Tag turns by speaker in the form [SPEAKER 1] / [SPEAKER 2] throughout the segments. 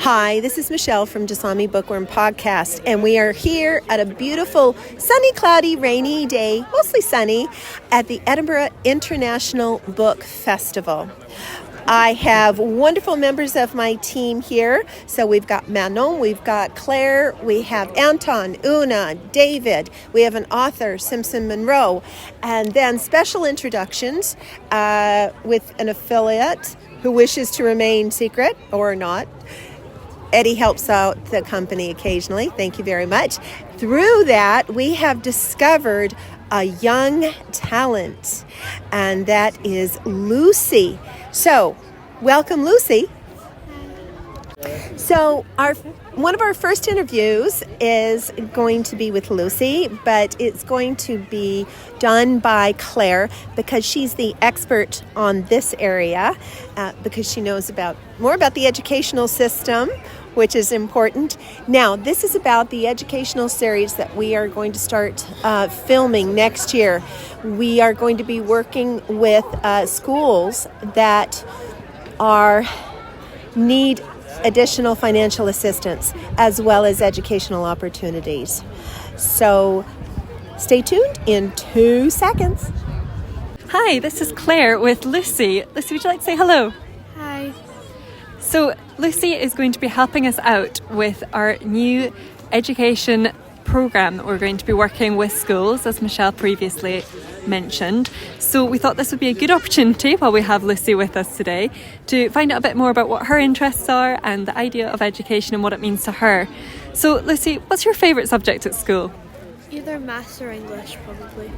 [SPEAKER 1] Hi, this is Michèle from Jasami Bookworm Podcast, and we are here at a beautiful, sunny, cloudy, rainy day, mostly sunny, at the Edinburgh International Book Festival. I have wonderful members of my team here. So we've got Manon, we've got Claire, we have Anton, Una, David, we have an author, Simpson Monroe, and then special introductions with an affiliate who wishes to remain secret or not. Eddie helps out the company occasionally. Thank you very much. Through that, we have discovered a young talent, and that is Lucy. So, welcome, Lucy. So, one of our first interviews is going to be with Lucy, but it's going to be done by Claire because she's the expert on this area, because she knows more about the educational system, which is important. Now, this is about the educational series that we are going to start filming next year. We are going to be working with schools that need additional financial assistance as well as educational opportunities. So stay tuned in 2 seconds.
[SPEAKER 2] Hi, this is Claire with Lucy. Lucy, would you like to say hello?
[SPEAKER 3] Hi.
[SPEAKER 2] So Lucy is going to be helping us out with our new education programme that we're going to be working with schools, as Michèle previously mentioned. So we thought this would be a good opportunity while we have Lucy with us today to find out a bit more about what her interests are and the idea of education and what it means to her. So Lucy, what's your favourite subject at school?
[SPEAKER 3] Either maths or English, probably.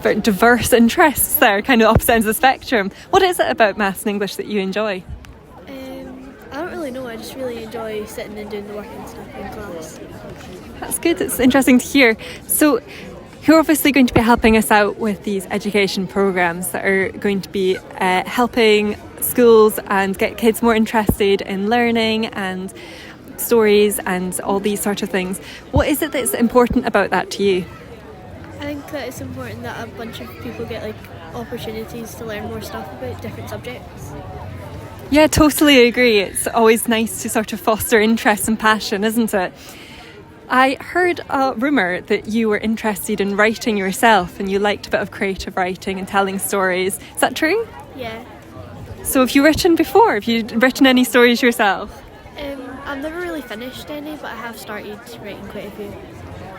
[SPEAKER 2] Very diverse interests there, kind of opposite ends of the spectrum. What is it about maths and English that you enjoy?
[SPEAKER 3] I don't really know, I just really enjoy sitting and doing the work and stuff in class.
[SPEAKER 2] That's good, it's interesting to hear. So you're obviously going to be helping us out with these education programmes that are going to be helping schools and get kids more interested in learning and stories and all these sort of things. What is it that's important about that to you?
[SPEAKER 3] I think that it's important that a bunch of people get opportunities to learn more stuff about different subjects.
[SPEAKER 2] Yeah, totally agree. It's always nice to sort of foster interest and passion, isn't it? I heard a rumour that you were interested in writing yourself and you liked a bit of creative writing and telling stories. Is that true?
[SPEAKER 3] Yeah.
[SPEAKER 2] So have you written before? Have you written any stories yourself?
[SPEAKER 3] I've never really finished any, but I have started writing quite a few.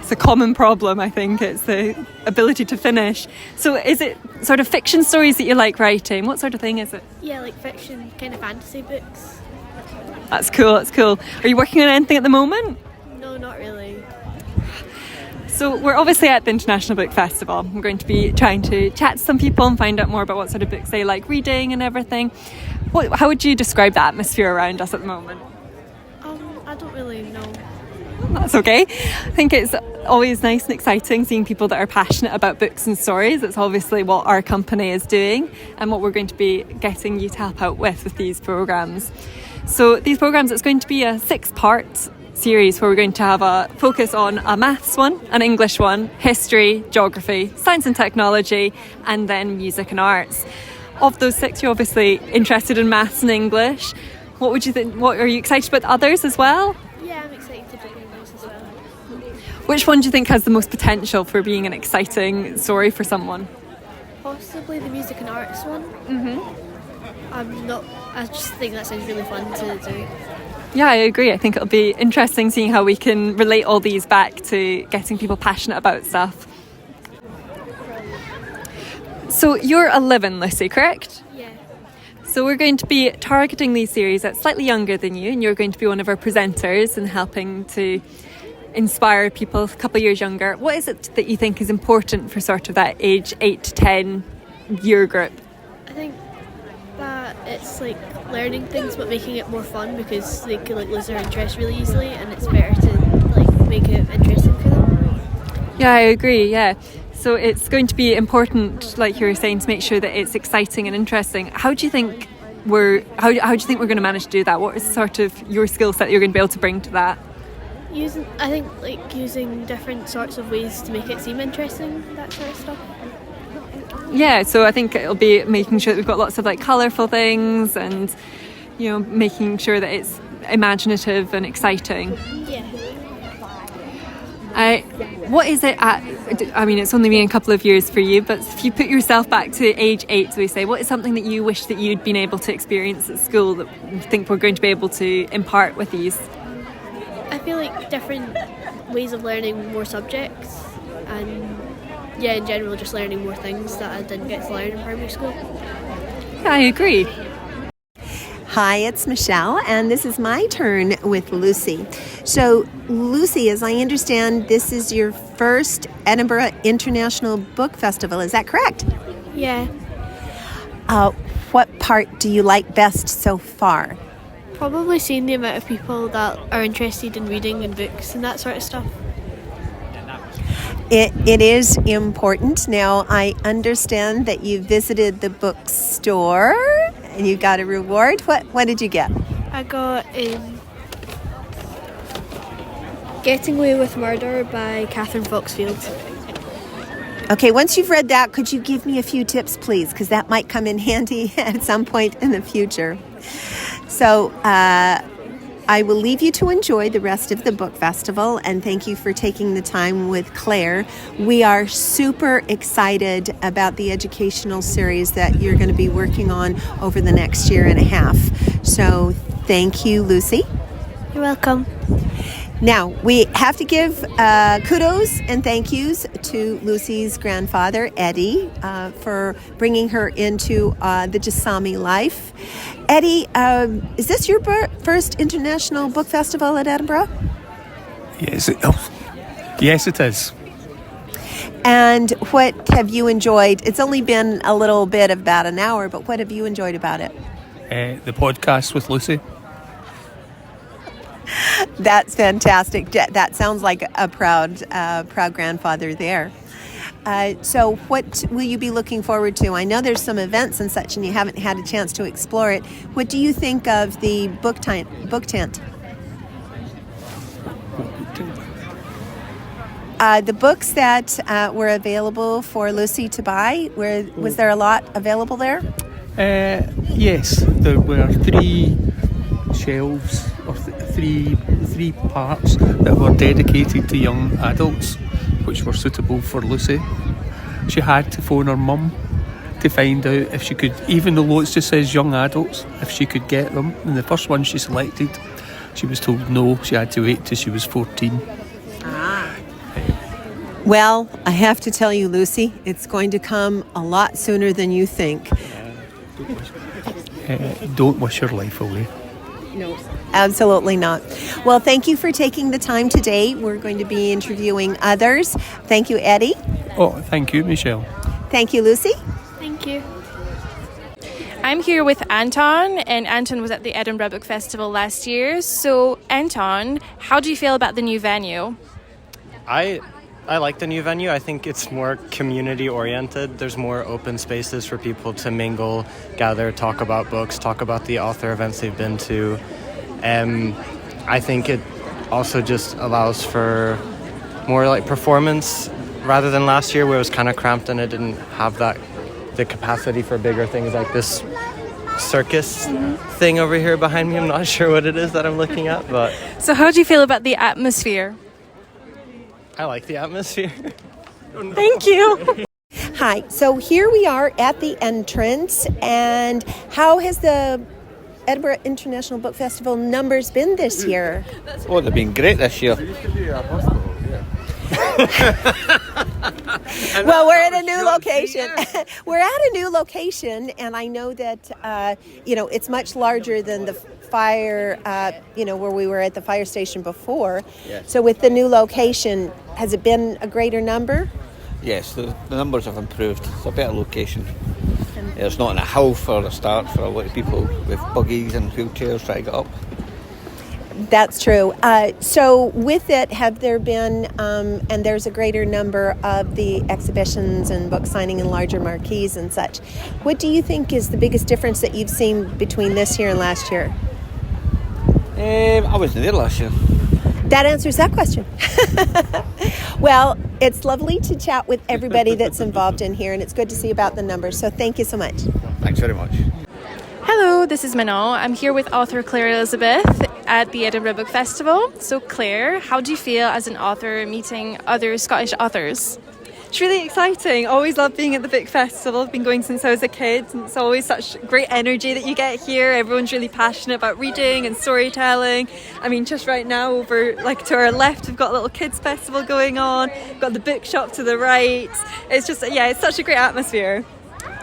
[SPEAKER 2] It's a common problem, I think. It's the ability to finish. So is it sort of fiction stories that you like writing? What sort of thing is it?
[SPEAKER 3] Yeah, like fiction, kind of fantasy books.
[SPEAKER 2] That's cool. Are you working on anything at the moment?
[SPEAKER 3] No, not really.
[SPEAKER 2] So we're obviously at the International Book Festival. We're going to be trying to chat to some people and find out more about what sort of books they like reading and everything. How would you describe the atmosphere around us at the moment?
[SPEAKER 3] I don't really know.
[SPEAKER 2] That's okay. I think it's always nice and exciting seeing people that are passionate about books and stories. It's obviously what our company is doing and what we're going to be getting you to help out with these programmes. So these programmes, it's going to be a 6-part series where we're going to have a focus on a maths one, an English one, history, geography, science and technology, and then music and arts. Of those 6, you're obviously interested in maths and English. What would you think? What are you excited about others as well?
[SPEAKER 3] Yeah, I'm excited to do those as well.
[SPEAKER 2] Which one do you think has the most potential for being an exciting story for someone?
[SPEAKER 3] Possibly the music and arts one. I just think that sounds really fun to do.
[SPEAKER 2] Yeah, I agree. I think it'll be interesting seeing how we can relate all these back to getting people passionate about stuff. So you're 11, Lucy, correct?
[SPEAKER 3] Yeah.
[SPEAKER 2] So we're going to be targeting these series at slightly younger than you, and you're going to be one of our presenters and helping to inspire people a couple of years younger. What is it that you think is important for sort of that age 8 to 10 year group?
[SPEAKER 3] I think that it's learning things but making it more fun, because they could lose their interest really easily, and it's better to make it interesting for them.
[SPEAKER 2] Yeah, I agree, yeah. So it's going to be important, like you were saying, to make sure that it's exciting and interesting. How do you think we're going to manage to do that? What is sort of your skill set you're going to be able to bring to that?
[SPEAKER 3] Using different sorts of ways to make it seem interesting, that sort of stuff.
[SPEAKER 2] Yeah, so I think it'll be making sure that we've got lots of colourful things and, making sure that it's imaginative and exciting.
[SPEAKER 3] Yeah.
[SPEAKER 2] What is it it's only been a couple of years for you, but if you put yourself back to age 8, so we say, what is something that you wish that you'd been able to experience at school that you think we're going to be able to impart with these?
[SPEAKER 3] I feel like different ways of learning more subjects, and in general just learning more things that I didn't get to learn in primary school.
[SPEAKER 2] Yeah, I agree.
[SPEAKER 1] Hi, it's Michèle, and this is my turn with Lucy. So, Lucy, as I understand, this is your first Edinburgh International Book Festival. Is that correct?
[SPEAKER 3] Yeah.
[SPEAKER 1] What part do you like best so far?
[SPEAKER 3] Probably seeing the amount of people that are interested in reading and books and that sort of stuff.
[SPEAKER 1] It is important. Now, I understand that you visited the bookstore and you got a reward. What did you get?
[SPEAKER 3] I got Getting Away with Murder by Catherine Foxfield.
[SPEAKER 1] Okay, once you've read that, could you give me a few tips, please? Because that might come in handy at some point in the future. So, I will leave you to enjoy the rest of the book festival, and thank you for taking the time with Claire. We are super excited about the educational series that you're going to be working on over the next year and a half. So thank you, Lucy.
[SPEAKER 3] You're welcome.
[SPEAKER 1] Now, we have to give kudos and thank yous to Lucy's grandfather, Eddie, for bringing her into the Jasami life. Eddie, is this your first International Book Festival at Edinburgh?
[SPEAKER 4] Yes, it is.
[SPEAKER 1] And what have you enjoyed? It's only been a little bit, about an hour, but what have you enjoyed about it?
[SPEAKER 4] The podcast with Lucy.
[SPEAKER 1] That's fantastic. That sounds like a proud grandfather there. So what will you be looking forward to? I know there's some events and such, and you haven't had a chance to explore it. What do you think of the book tent? The books that were available for Lucy to buy, was there a lot available there?
[SPEAKER 4] Yes, there were 3 shelves, or three parts that were dedicated to young adults, which were suitable for Lucy. She had to phone her mum to find out if she could, even though it just says young adults, if she could get them. And the first one she selected, she was told no, she had to wait till she was 14.
[SPEAKER 1] Well, I have to tell you, Lucy, it's going to come a lot sooner than you think.
[SPEAKER 4] Don't wish your life away.
[SPEAKER 1] No, absolutely not. Well, thank you for taking the time today. We're going to be interviewing others. Thank you, Eddie.
[SPEAKER 4] Oh, thank you, Michèle.
[SPEAKER 1] Thank you, Lucy.
[SPEAKER 3] Thank you.
[SPEAKER 5] I'm here with Anton, and Anton was at the Edinburgh Book Festival last year. So, Anton, how do you feel about the new venue?
[SPEAKER 6] I like the new venue. I think it's more community oriented. There's more open spaces for people to mingle, gather, talk about books, talk about the author events they've been to. I think it also just allows for more like performance rather than last year where it was kind of cramped and it didn't have the capacity for bigger things like this circus thing over here behind me. I'm not sure what it is that I'm looking at, but...
[SPEAKER 5] So how do you feel about the atmosphere?
[SPEAKER 6] I like the atmosphere.
[SPEAKER 5] Thank you.
[SPEAKER 1] Hi, so here we are at the entrance, and how has the Edinburgh International Book Festival numbers been this year?
[SPEAKER 7] Oh, they've been great this year.
[SPEAKER 1] Well, we're at a new location. We're at a new location, and I know that, it's much larger than the fire, where we were at the fire station before.
[SPEAKER 7] Yes.
[SPEAKER 1] So with the new location, has it been a greater number?
[SPEAKER 7] Yes, the numbers have improved. It's a better location. It's not in a hill for a start for a lot of people with buggies and wheelchairs trying to get up.
[SPEAKER 1] That's true. So with it, have there been, and there's a greater number of the exhibitions and book signing and larger marquees and such. What do you think is the biggest difference that you've seen between this year and last year?
[SPEAKER 7] I wasn't there last year.
[SPEAKER 1] That answers that question. Well, it's lovely to chat with everybody that's involved in here, and it's good to see about the numbers. So thank you so much.
[SPEAKER 7] Thanks very much.
[SPEAKER 5] Hello, this is Manon. I'm here with author Claire Elizabeth at the Edinburgh Book Festival. So Claire, how do you feel as an author meeting other Scottish authors?
[SPEAKER 2] It's really exciting. Always love being at the book festival. I've been going since I was a kid, and it's always such great energy that you get here. Everyone's really passionate about reading and storytelling. I mean, just right now over to our left, we've got a little kids festival going on. We've got the bookshop to the right. It's just, it's such a great atmosphere.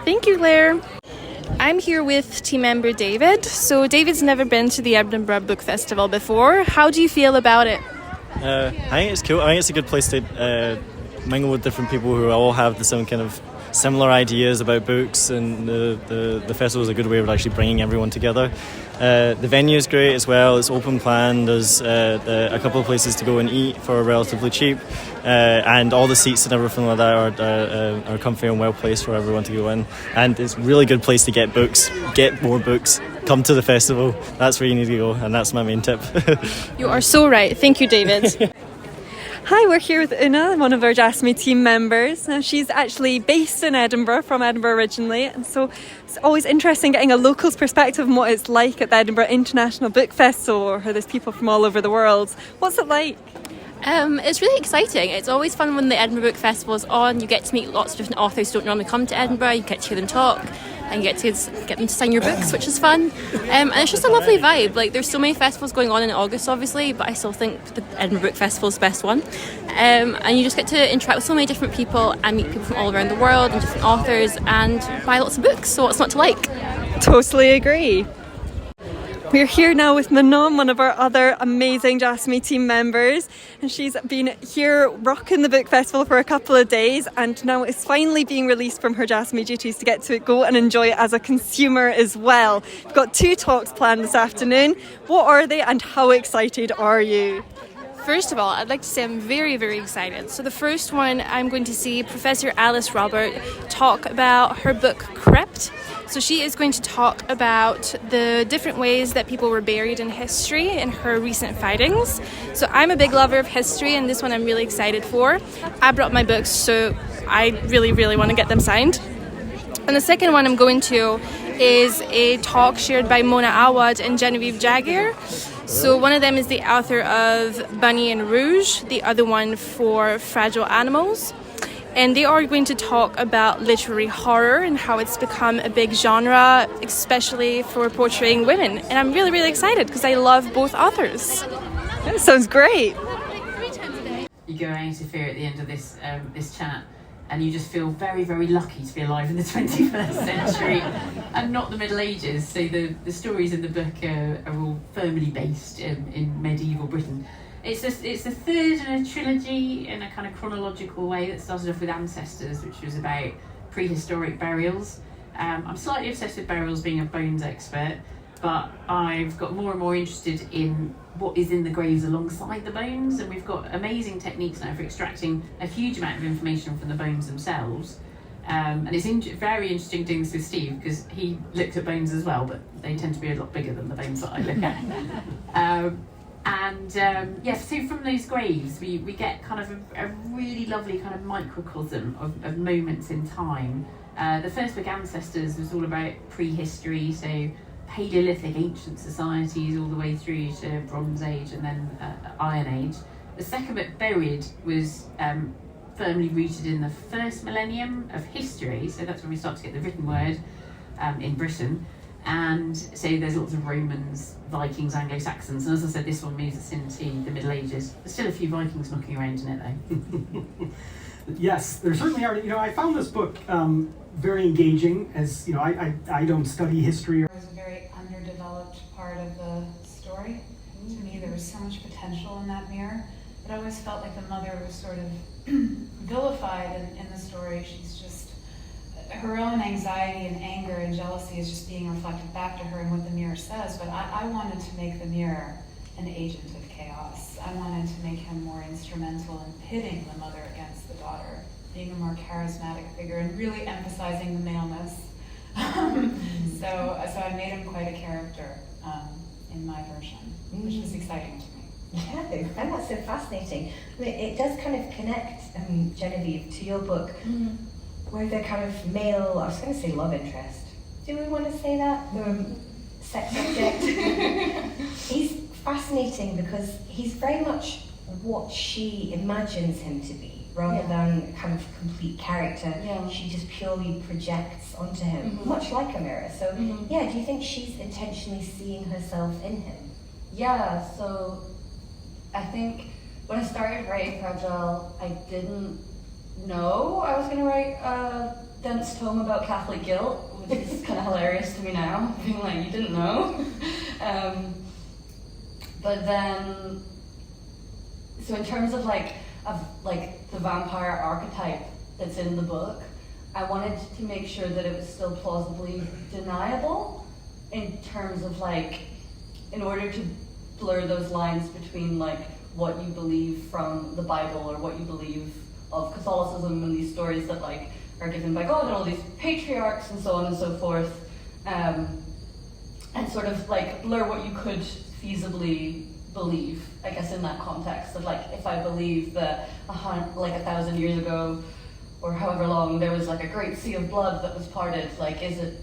[SPEAKER 5] Thank you, Claire. I'm here with team member David. So David's never been to the Edinburgh Book Festival before. How do you feel about it?
[SPEAKER 8] I think it's cool. I think it's a good place to mingle with different people who all have the same kind of similar ideas about books, and the festival is a good way of actually bringing everyone together. The venue is great as well. It's open plan. There's a couple of places to go and eat for relatively cheap, and all the seats and everything like that are comfy and well placed for everyone to go in. And it's a really good place to get books, get more books. Come to the festival. That's where you need to go, and that's my main tip.
[SPEAKER 5] You are so right. Thank you, David.
[SPEAKER 2] Hi, we're here with Una, one of our Jasami team members. Now, she's actually based in Edinburgh, from Edinburgh originally, and so it's always interesting getting a local's perspective on what it's like at the Edinburgh International Book Festival, where there's people from all over the world. What's it like?
[SPEAKER 9] It's really exciting. It's always fun when the Edinburgh Book Festival is on. You get to meet lots of different authors who don't normally come to Edinburgh. You get to hear them talk, and you get to get them to sign your books, which is fun. And it's just a lovely vibe. Like, there's so many festivals going on in August, obviously, but I still think the Edinburgh Book Festival is the best one. And you just get to interact with so many different people and meet people from all around the world and different authors and buy lots of books. So what's not to like?
[SPEAKER 2] Totally agree. We're here now with Manon, one of our other amazing Jasami team members, and she's been here rocking the book festival for a couple of days, and now is finally being released from her Jasami duties to get to go and enjoy it as a consumer as well. We've got 2 talks planned this afternoon. What are they, and how excited are you?
[SPEAKER 5] First of all, I'd like to say I'm very, very excited. So the first one, I'm going to see Professor Alice Robert talk about her book Crypt. So she is going to talk about the different ways that people were buried in history in her recent findings. So I'm a big lover of history, and this one I'm really excited for. I brought my books, so I really, really want to get them signed. And the second one I'm going to is a talk shared by Mona Awad and Genevieve Jagier. So one of them is the author of Bunny and Rouge, the other one for Fragile Animals. And they are going to talk about literary horror and how it's become a big genre, especially for portraying women. And I'm really, really excited because I love both authors.
[SPEAKER 2] That sounds great.
[SPEAKER 10] You go around to Fear at the end of this chat, and you just feel very, very lucky to be alive in the 21st century and not the Middle Ages. So the stories in the book are all firmly based in medieval Britain. It's the third in a trilogy in a kind of chronological way that started off with Ancestors, which was about prehistoric burials. I'm slightly obsessed with burials, being a bones expert, but I've got more and more interested in what is in the graves alongside the bones, and we've got amazing techniques now for extracting a huge amount of information from the bones themselves. And it's very interesting doing this with Steve, because he looked at bones as well, but they tend to be a lot bigger than the bones that I look at. So from those graves we get kind of a really lovely kind of microcosm of moments in time. The first book, Ancestors, was all about prehistory, so Paleolithic ancient societies all the way through to Bronze Age and then Iron Age. The second book, Buried, was firmly rooted in the first millennium of history, so that's when we start to get the written word in Britain. And so there's lots of Romans, Vikings, Anglo-Saxons, and as I said, this one moves us into the Middle Ages. There's still a few Vikings knocking around in it though.
[SPEAKER 11] Yes, there certainly are. I found this book very engaging, as I don't study history.
[SPEAKER 12] It was a very underdeveloped part of the story. To me, there was so much potential in that mirror, but I always felt like the mother was sort of vilified in the story. She's just, her own anxiety and anger and jealousy is just being reflected back to her in what the mirror says, but I wanted to make the mirror an agent of chaos. I wanted to make him more instrumental in pitting the mother against the daughter, being a more charismatic figure and really emphasizing the maleness. So I made him quite a character in my version, which was exciting to me.
[SPEAKER 13] Yeah, I find that so fascinating. I mean, it does kind of connect, Genevieve, to your book, with a kind of male, I was going to say love interest, do we want to say that? Sex object. He's fascinating because he's very much what she imagines him to be, rather than kind of complete character. She just purely projects onto him, much like a mirror. So, do you think she's intentionally seeing herself in him?
[SPEAKER 14] Yeah, so I think when I started writing Fragile, I didn't know I was going to write a dense tome about Catholic guilt, which is kind of hilarious to me now, being like, you didn't know. But then, so in terms of the vampire archetype that's in the book, I wanted to make sure that it was still plausibly deniable in terms of in order to blur those lines between what you believe from the Bible or what you believe of Catholicism and these stories that are given by God and all these patriarchs and so on and so forth, and sort of blur what you could feasibly believe, I guess, in that context of if I believe that 1,000 years ago or however long there was a great sea of blood that was parted, is it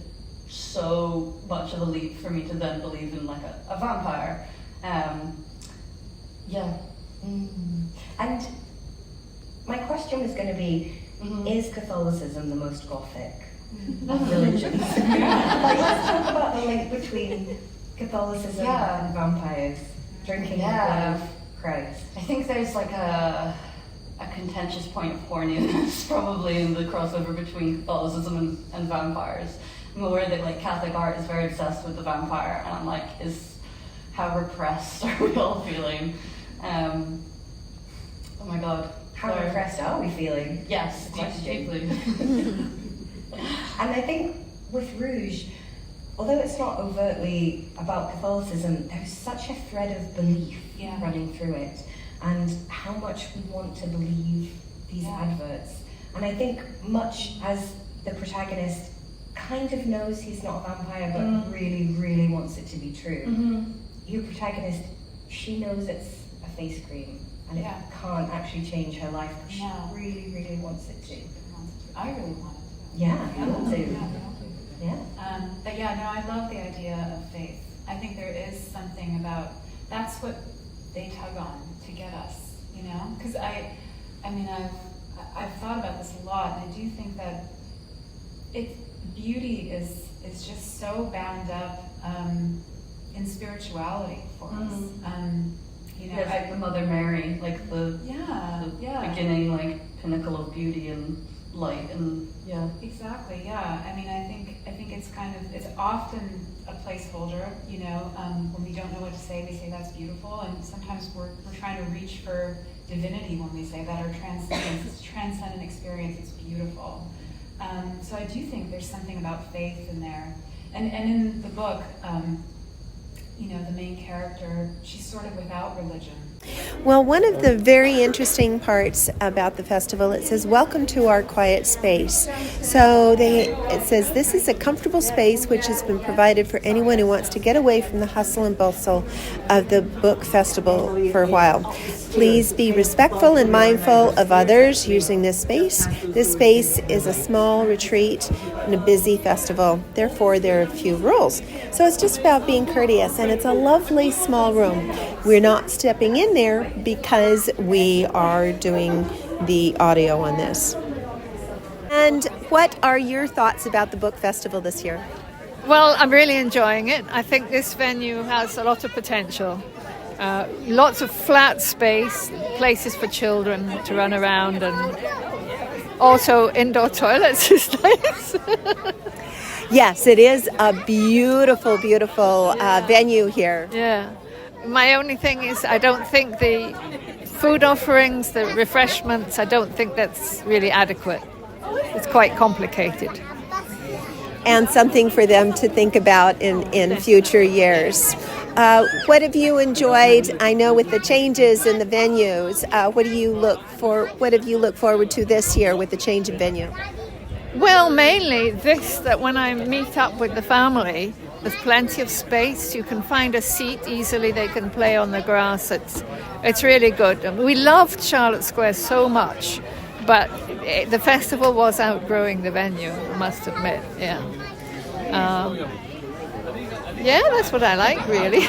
[SPEAKER 14] so much of a leap for me to then believe in a vampire?
[SPEAKER 13] And my question was going to be, is Catholicism the most Gothic of religions? Let's talk about the link between Catholicism and vampires drinking the blood of Christ.
[SPEAKER 14] I think there's a contentious point of horniness probably in the crossover between Catholicism and vampires. I'm aware that Catholic art is very obsessed with the vampire, and I'm how repressed are we all feeling? Oh my God.
[SPEAKER 13] How repressed are we feeling?
[SPEAKER 14] Yes, deeply.
[SPEAKER 13] And I think with Rouge, although it's not overtly about Catholicism, there's such a thread of belief running through it, and how much we want to believe these adverts. And I think much as the protagonist kind of knows he's not a vampire, but really, really wants it to be true, your protagonist, she knows it's a face cream, and it can't actually change her life, but she really, really wants it to.
[SPEAKER 12] I really want it to.
[SPEAKER 13] Yeah, I want to.
[SPEAKER 12] But I love the idea of faith. I think there is something about, that's what they tug on to get us, because I've thought about this a lot, and I do think that beauty is just so bound up in spirituality for us.
[SPEAKER 14] The Mother Mary, the beginning, pinnacle of beauty and light, and
[SPEAKER 12] exactly. I think it's it's often a placeholder. When we don't know what to say, we say that's beautiful, and sometimes we're trying to reach for divinity when we say that, or transcendence. It's transcendent experience. It's beautiful. So I do think there's something about faith in there, and in the book, the main character, she's sort of without religion.
[SPEAKER 1] Well, one of the very interesting parts about the festival, it says, "Welcome to our quiet space." So it says, "This is a comfortable space which has been provided for anyone who wants to get away from the hustle and bustle of the book festival for a while. Please be respectful and mindful of others using this space. This space is a small retreat in a busy festival. Therefore, there are a few rules." So it's just about being courteous, and it's a lovely small room. We're not stepping in there because we are doing the audio on this. And what are your thoughts about the book festival this year?
[SPEAKER 15] Well, I'm really enjoying it. I think this venue has a lot of potential. Lots of flat space, places for children to run around, and also indoor toilets is nice.
[SPEAKER 1] Yes, it is a beautiful, beautiful venue here.
[SPEAKER 15] Yeah. My only thing is I don't think the food offerings, the refreshments, I don't think that's really adequate. It's quite complicated.
[SPEAKER 1] And something for them to think about in future years. What have you enjoyed? I know with the changes in the venues, what have you looked forward to this year with the change in venue?
[SPEAKER 15] Well, mainly this, that when I meet up with the family, there's plenty of space. You can find a seat easily. They can play on the grass. It's really good. We loved Charlotte Square so much, but the festival was outgrowing the venue, I must admit. Yeah. Yeah, that's what I like, really.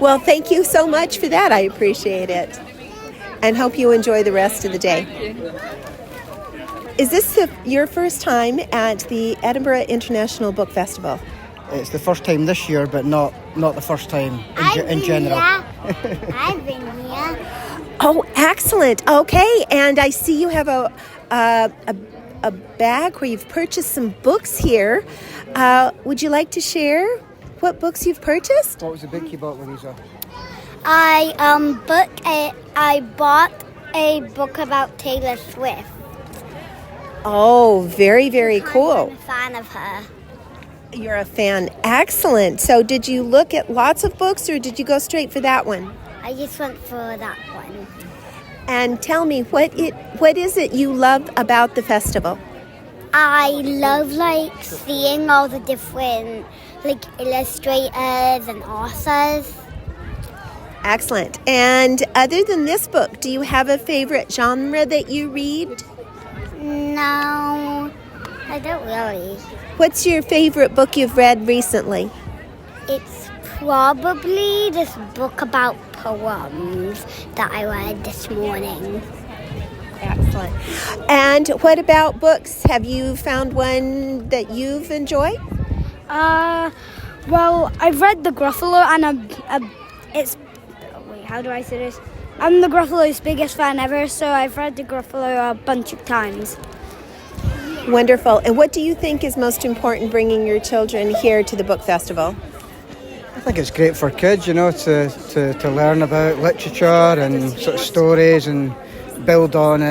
[SPEAKER 1] Well, thank you so much for that. I appreciate it. And hope you enjoy the rest of the day. Is this your first time at the Edinburgh International Book Festival?
[SPEAKER 16] It's the first time this year, but not the first time in general.
[SPEAKER 17] I've been here.
[SPEAKER 1] Oh, excellent. Okay, and I see you have a bag where you've purchased some books here. Would you like to share what books you've purchased?
[SPEAKER 16] What was the book you bought, Louisa?
[SPEAKER 17] I bought a book about Taylor Swift.
[SPEAKER 1] Oh, very, very cool.
[SPEAKER 17] I'm a fan of her.
[SPEAKER 1] You're a fan. Excellent. So did you look at lots of books or did you go straight for that one?
[SPEAKER 17] I just went for that one.
[SPEAKER 1] And tell me, what is it you love about the festival?
[SPEAKER 17] I love seeing all the different illustrators and authors.
[SPEAKER 1] Excellent. And other than this book, do you have a favorite genre that you read?
[SPEAKER 17] No, I don't really.
[SPEAKER 1] What's your favorite book you've read recently?
[SPEAKER 17] It's probably this book about poems that I read this morning.
[SPEAKER 1] Excellent. And what about books? Have you found one that you've enjoyed?
[SPEAKER 18] Well, I've read The Gruffalo, and how do I say this? I'm the Gruffalo's biggest fan ever, so I've read The Gruffalo a bunch of times.
[SPEAKER 1] Wonderful. And what do you think is most important bringing your children here to the book festival?
[SPEAKER 16] I think it's great for kids, to learn about literature and sort of stories and build on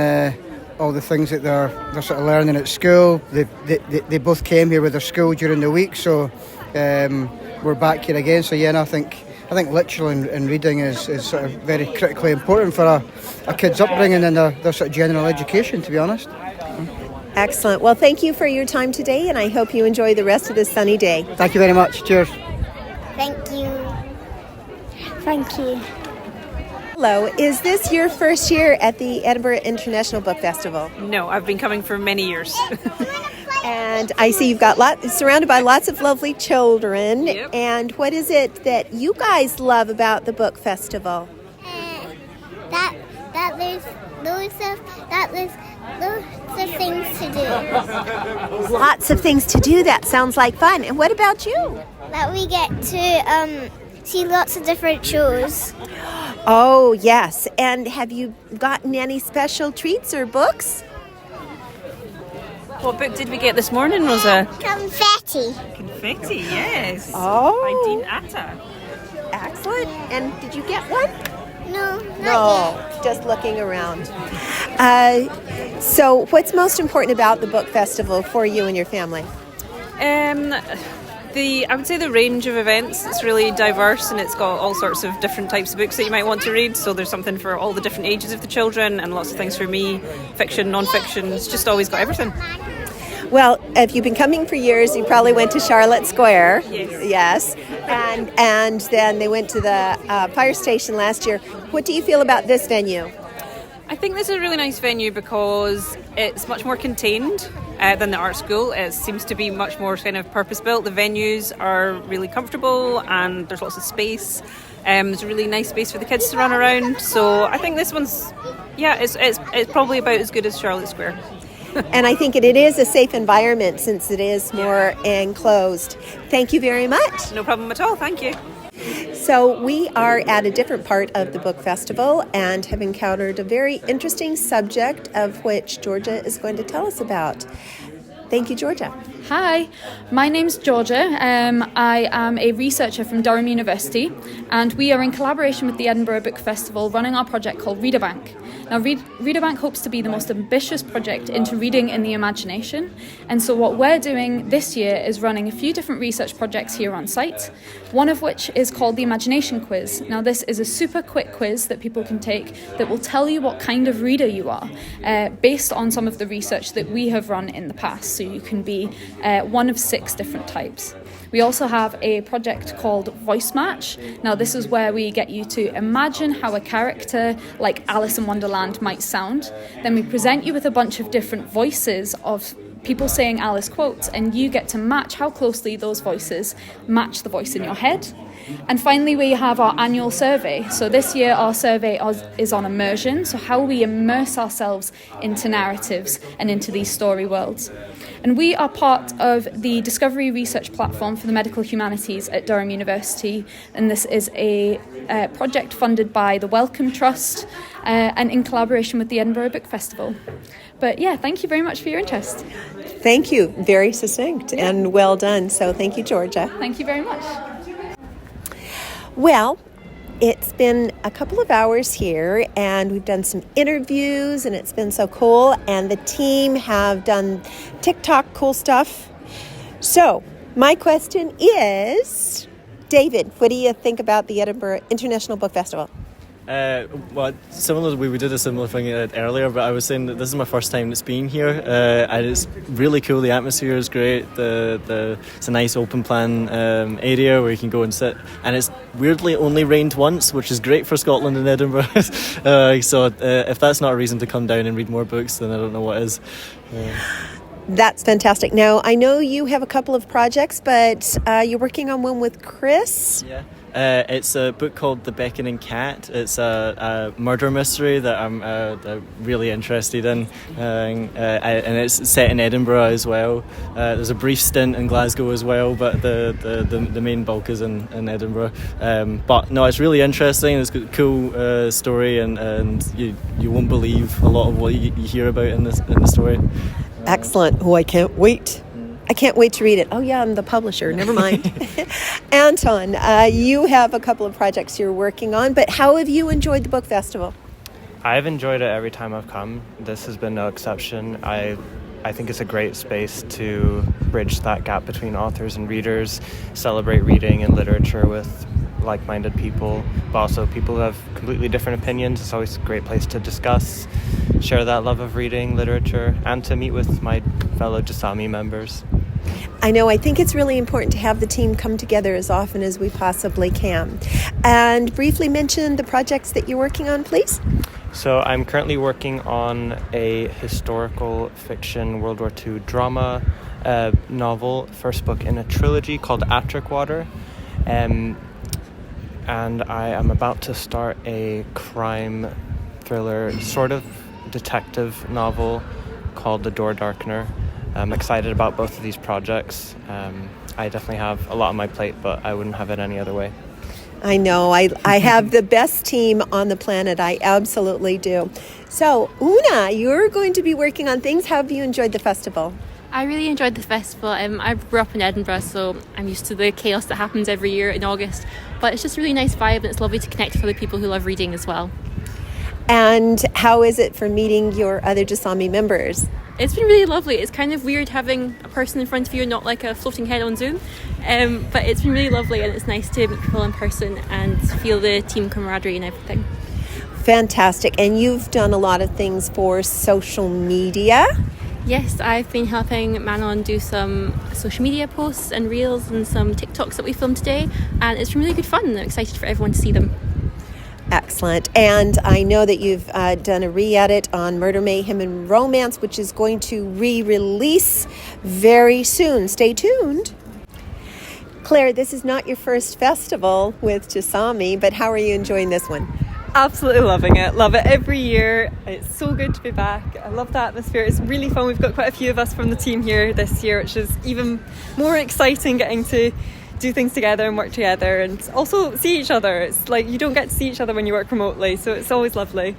[SPEAKER 16] all the things that they're sort of learning at school. They both came here with their school during the week, so we're back here again. So yeah, and I think literature and reading is sort of very critically important for a kid's upbringing and their sort of general education, to be honest.
[SPEAKER 1] Excellent. Well, thank you for your time today, and I hope you enjoy the rest of this sunny day.
[SPEAKER 16] Thank you very much. Cheers.
[SPEAKER 17] Thank you.
[SPEAKER 18] Thank you.
[SPEAKER 1] Hello. Is this your first year at the Edinburgh International Book Festival?
[SPEAKER 19] No, I've been coming for many years.
[SPEAKER 1] And I see you've got surrounded by lots of lovely children.
[SPEAKER 19] Yep.
[SPEAKER 1] And what is it that you guys love about the book festival?
[SPEAKER 17] That there's loads of things to do.
[SPEAKER 1] Lots of things to do. That sounds like fun. And what about you?
[SPEAKER 17] That we get to see lots of different shows.
[SPEAKER 1] Oh, yes. And have you gotten any special treats or books?
[SPEAKER 19] What book did we get this morning, Rosa?
[SPEAKER 17] Confetti.
[SPEAKER 19] Confetti, yes.
[SPEAKER 1] Oh.
[SPEAKER 19] By Dean Atta.
[SPEAKER 1] Excellent. And did you get one?
[SPEAKER 17] No,
[SPEAKER 1] just looking around. So what's most important about the book festival for you and your family?
[SPEAKER 19] I would say the range of events. It's really diverse and it's got all sorts of different types of books that you might want to read. So there's something for all the different ages of the children and lots of things for me, fiction, non-fiction. It's just always got everything.
[SPEAKER 1] Well, if you've been coming for years, you probably went to Charlotte Square.
[SPEAKER 19] Yes.
[SPEAKER 1] And then they went to the fire station last year. What do you feel about this venue?
[SPEAKER 19] I think this is a really nice venue because it's much more contained than the art school. It seems to be much more kind of purpose-built. The venues are really comfortable and there's lots of space. There's a really nice space for the kids to run around. So I think this one's, it's probably about as good as Charlotte Square.
[SPEAKER 1] And I think it is a safe environment since it is more enclosed. Thank you very much.
[SPEAKER 19] No problem at all. Thank you.
[SPEAKER 1] So we are at a different part of the book festival and have encountered a very interesting subject of which Georgia is going to tell us about. Thank you, Georgia.
[SPEAKER 20] Hi, my name's Georgia. I am a researcher from Durham University and we are in collaboration with the Edinburgh Book Festival running our project called Readerbank. Now, Readerbank hopes to be the most ambitious project into reading in the imagination. And so what we're doing this year is running a few different research projects here on site, one of which is called the Imagination Quiz. Now, this is a super quick quiz that people can take that will tell you what kind of reader you are based on some of the research that we have run in the past. So you can be one of 6 different types. We also have a project called Voice Match. Now, this is where we get you to imagine how a character like Alice in Wonderland might sound. Then we present you with a bunch of different voices of people saying Alice quotes, and you get to match how closely those voices match the voice in your head. And finally, we have our annual survey. So this year our survey is on immersion, so how we immerse ourselves into narratives and into these story worlds. And we are part of the Discovery Research Platform for the Medical Humanities at Durham University, and this is a project funded by the Wellcome Trust and in collaboration with the Edinburgh Book Festival. But yeah, thank you very much for your interest.
[SPEAKER 1] Thank you. Very succinct and well done. So thank you, Georgia.
[SPEAKER 20] Thank you very much.
[SPEAKER 1] Well, it's been a couple of hours here, and we've done some interviews, and it's been so cool. And the team have done TikTok cool stuff. So my question is, David, what do you think about the Edinburgh International Book Festival?
[SPEAKER 8] Well, similar, we did a similar thing earlier, but I was saying that this is my first time it's been here, and it's really cool. The atmosphere is great. It's a nice open plan area where you can go and sit, and it's weirdly only rained once, which is great for Scotland and Edinburgh. So if that's not a reason to come down and read more books, then I don't know what is.
[SPEAKER 1] That's fantastic. Now, I know you have a couple of projects, but you're working on one with Chris.
[SPEAKER 8] Yeah. It's a book called The Beckoning Cat. It's a murder mystery that I'm really interested in, and it's set in Edinburgh as well. There's a brief stint in Glasgow as well, but the main bulk is in Edinburgh. But no, it's really interesting. It's got a cool story, and you won't believe a lot of what you hear about in the story.
[SPEAKER 1] Excellent. Oh, I can't wait. I can't wait to read it. Oh, yeah, I'm the publisher. Never mind. Anton, you have a couple of projects you're working on, but how have you enjoyed the book festival?
[SPEAKER 6] I've enjoyed it every time I've come. This has been no exception. I think it's a great space to bridge that gap between authors and readers, celebrate reading and literature with like-minded people, but also people who have completely different opinions. It's always a great place to discuss, share that love of reading, literature, and to meet with my fellow Jasami members.
[SPEAKER 1] I know, I think it's really important to have the team come together as often as we possibly can. And briefly mention the projects that you're working on, please.
[SPEAKER 6] So I'm currently working on a historical fiction World War II drama novel, first book in a trilogy called Attrick Water. And I am about to start a crime thriller, sort of detective novel called The Door Darkener. I'm excited about both of these projects. I definitely have a lot on my plate, but I wouldn't have it any other way.
[SPEAKER 1] I know. I have the best team on the planet. I absolutely do. So, Una, you're going to be working on things. How have you enjoyed the festival?
[SPEAKER 9] I really enjoyed the festival. I grew up in Edinburgh, so I'm used to the chaos that happens every year in August. But it's just a really nice vibe, and it's lovely to connect with other people who love reading as well.
[SPEAKER 1] And how is it for meeting your other Jasami members?
[SPEAKER 9] It's been really lovely. It's kind of weird having a person in front of you and not like a floating head on Zoom. But it's been really lovely, and it's nice to meet people in person and feel the team camaraderie and everything.
[SPEAKER 1] Fantastic. And you've done a lot of things for social media.
[SPEAKER 9] Yes, I've been helping Manon do some social media posts and reels and some TikToks that we filmed today, and it's been really good fun. I'm excited for everyone to see them.
[SPEAKER 1] Excellent. And I know that you've done a re-edit on Murder, Mayhem and Romance, which is going to re-release very soon. Stay tuned. Claire, this is not your first festival with Jasami, but how are you enjoying this one?
[SPEAKER 2] Absolutely loving it. Love it every year. It's so good to be back. I love the atmosphere. It's really fun. We've got quite a few of us from the team here this year, which is even more exciting, getting to do things together and work together and also see each other. It's like you don't get to see each other when you work remotely, so it's always lovely.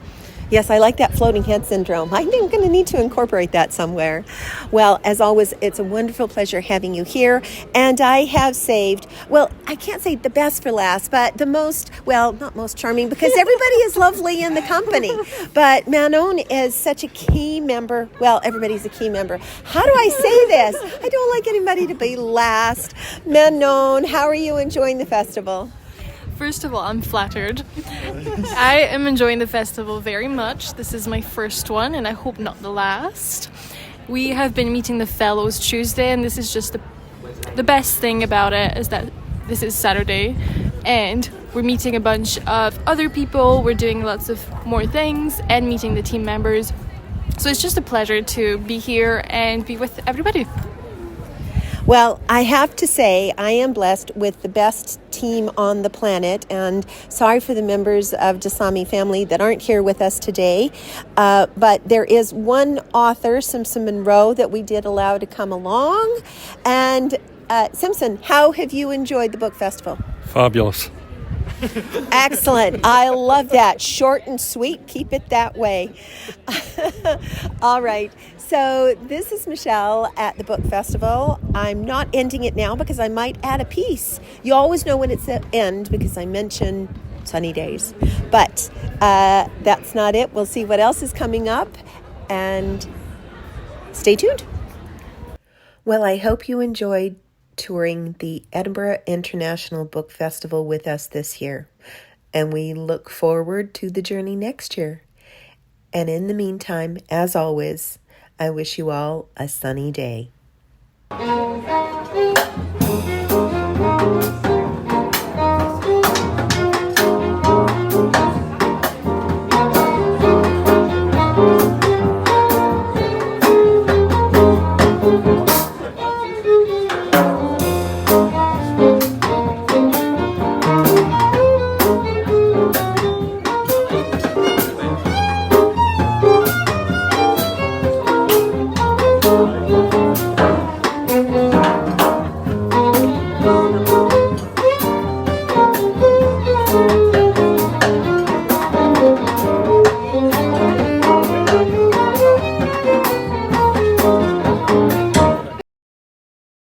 [SPEAKER 1] Yes, I like that floating head syndrome. I think I'm going to need to incorporate that somewhere. Well, as always, it's a wonderful pleasure having you here. And I have saved, well, I can't say the best for last, but the most, well, not most charming, because everybody is lovely in the company. But Manon is such a key member. Well, everybody's a key member. How do I say this? I don't like anybody to be last. Manon, how are you enjoying the festival?
[SPEAKER 5] First of all, I'm flattered. I am enjoying the festival very much. This is my first one, and I hope not the last. We have been meeting the fellows Tuesday, and this is just the best thing about it is that this is Saturday, and we're meeting a bunch of other people. We're doing lots of more things and meeting the team members. So it's just a pleasure to be here and be with everybody.
[SPEAKER 1] Well, I have to say I am blessed with the best team on the planet, and sorry for the members of Jasami family that aren't here with us today, but there is one author, Simpson Monroe, that we did allow to come along. And Simpson, how have you enjoyed the book festival?
[SPEAKER 21] Fabulous.
[SPEAKER 1] Excellent. I love that. Short and sweet. Keep it that way. All right. So this is Michèle at the book festival. I'm not ending it now because I might add a piece. You always know when it's the end because I mention sunny days. But that's not it. We'll see what else is coming up, and stay tuned. Well, I hope you enjoyed touring the Edinburgh International Book Festival with us this year, and we look forward to the journey next year. And in the meantime, as always, I wish you all a sunny day.